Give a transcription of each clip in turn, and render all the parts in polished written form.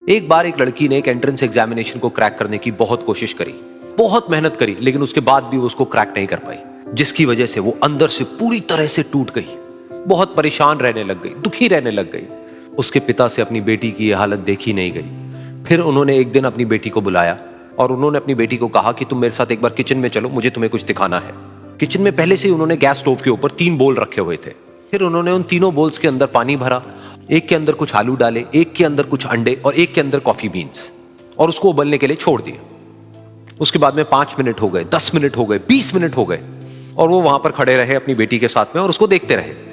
एक बार एक लड़की ने एक एंट्रेंस एग्जामिनेशन को क्रैक करने की बहुत कोशिश करी, बहुत मेहनत करी, लेकिन उसके बाद भी वो उसको क्रैक नहीं कर पाई, जिसकी वजह से वो अंदर से पूरी तरह से टूट गई, बहुत परेशान रहने लग गई, दुखी रहने लग गई। उसके पिता से अपनी बेटी की यह हालत देखी नहीं गई। फिर उन्होंने एक दिन अपनी बेटी को बुलाया और उन्होंने अपनी बेटी को कहा कि तुम मेरे साथ एक बार किचन में चलो, मुझे तुम्हें कुछ दिखाना है। किचन में पहले से ही उन्होंने गैस स्टोव के ऊपर 3 बोल रखे हुए थे। फिर उन्होंने उन तीनों बोल्स के अंदर पानी भरा, एक के अंदर कुछ आलू डाले, एक के अंदर कुछ अंडे और एक के अंदर कॉफी बीन्स, और उसको उबलने के लिए छोड़ दिया। उसके बाद में 5 मिनट हो गए, 10 मिनट हो गए, 20 मिनट हो गए, और वो वहां पर खड़े रहे अपनी बेटी के साथ में और उसको देखते रहे।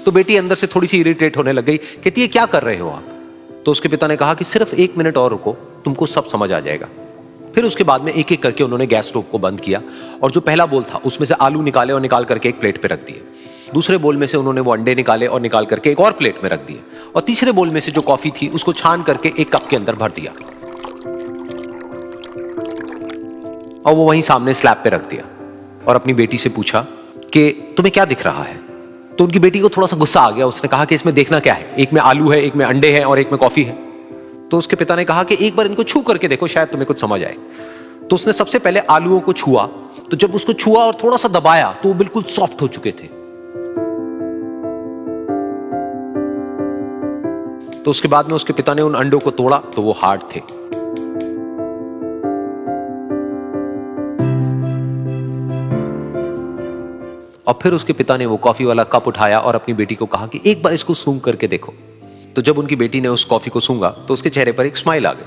तो बेटी अंदर से थोड़ी सी इरिटेट होने लग गई, कहती है क्या कर रहे हो आप? तो उसके पिता ने कहा कि सिर्फ 1 मिनट और रुको, तुमको सब समझ आ जाएगा। फिर उसके बाद में एक एक करके उन्होंने गैस स्टोव को बंद किया और जो पहला बोल था उसमें से आलू निकाले और निकाल करके एक प्लेट पे रख दिए। दूसरे बोल में से उन्होंने वो अंडे निकाले और निकाल करके एक और प्लेट में रख दिए, और तीसरे बोल में से जो कॉफी थी उसको छान करके एक कप के अंदर भर दिया और वो वहीं सामने स्लैब पे रख दिया और अपनी बेटी से पूछा कि तुम्हें क्या दिख रहा है? तो उनकी बेटी को थोड़ा सा गुस्सा आ गया। उसने कहा कि इसमें देखना क्या है, एक में आलू है, एक में अंडे हैं और एक में कॉफी है। तो उसके पिता ने कहा कि एक बार इनको छू करके देखो, शायद तुम्हें कुछ समझ आए। तो उसने सबसे पहले आलूओं को छुआ, तो जब उसको छुआ और थोड़ा सा दबाया तो वो बिल्कुल सॉफ्ट हो चुके थे। तो उसके बाद में उसके पिता ने उन अंडों को तोड़ा तो वो हार्ड थे। और फिर उसके पिता ने वो कॉफी वाला कप उठाया और अपनी बेटी को कहा कि एक बार इसको सूंघ करके देखो। तो जब उनकी बेटी ने उस कॉफी को सूंघा तो उसके चेहरे पर एक स्माइल आ गई।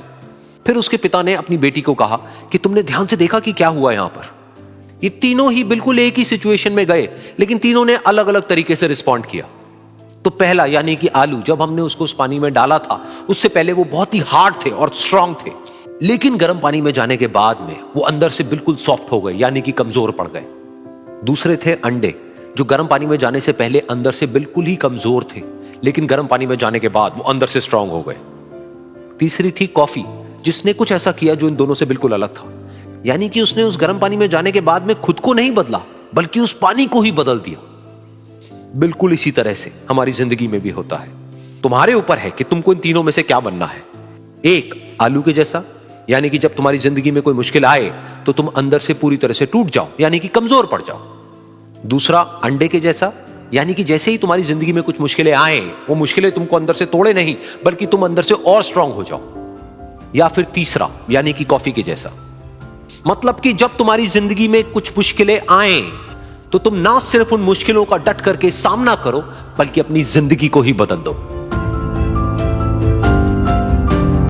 फिर उसके पिता ने अपनी बेटी को कहा कि तुमने ध्यान से देखा कि क्या हुआ यहां पर? ये तीनों ही बिल्कुल एक ही सिचुएशन में गए, लेकिन तीनों ने अलग अलग तरीके से रिस्पॉन्ड किया। तो पहला यानी कि आलू, जब हमने उसको उस पानी में डाला था उससे पहले वो बहुत ही हार्ड थे और स्ट्रांग थे, लेकिन गर्म पानी में जाने के बाद में वो अंदर से बिल्कुल सॉफ्ट हो गए, यानी कि कमजोर पड़ गए। दूसरे थे अंडे, जो गर्म पानी में जाने से पहले अंदर से बिल्कुल ही कमजोर थे, लेकिन गर्म पानी में जाने के बाद वो अंदर से स्ट्रांग हो गए। तीसरी थी कॉफी, जिसने कुछ ऐसा किया जो इन दोनों से बिल्कुल अलग था, यानी कि उसने उस गर्म पानी में जाने के बाद में खुद को नहीं बदला, बल्कि उस पानी को ही बदल दिया। बिल्कुल इसी तरह से हमारी जिंदगी में भी होता है। तुम्हारे ऊपर है कि तुमको इन तीनों में से क्या बनना है। एक, आलू के जैसा, यानी कि जब तुम्हारी जिंदगी में कोई मुश्किल आए तो तुम अंदर से पूरी तरह से टूट जाओ, यानी कि कमजोर पड़ जाओ। दूसरा, अंडे के जैसा, यानी कि जैसे ही तुम्हारी जिंदगी में कुछ मुश्किलें आए, वो मुश्किलें तुमको अंदर से तोड़े नहीं, बल्कि तुम अंदर से और स्ट्रांग हो जाओ। या फिर तीसरा, यानी कि कॉफी के जैसा, मतलब कि जब तुम्हारी जिंदगी में कुछ मुश्किलें आए तो तुम ना सिर्फ उन मुश्किलों का डट करके सामना करो, बल्कि अपनी जिंदगी को ही बदल दो।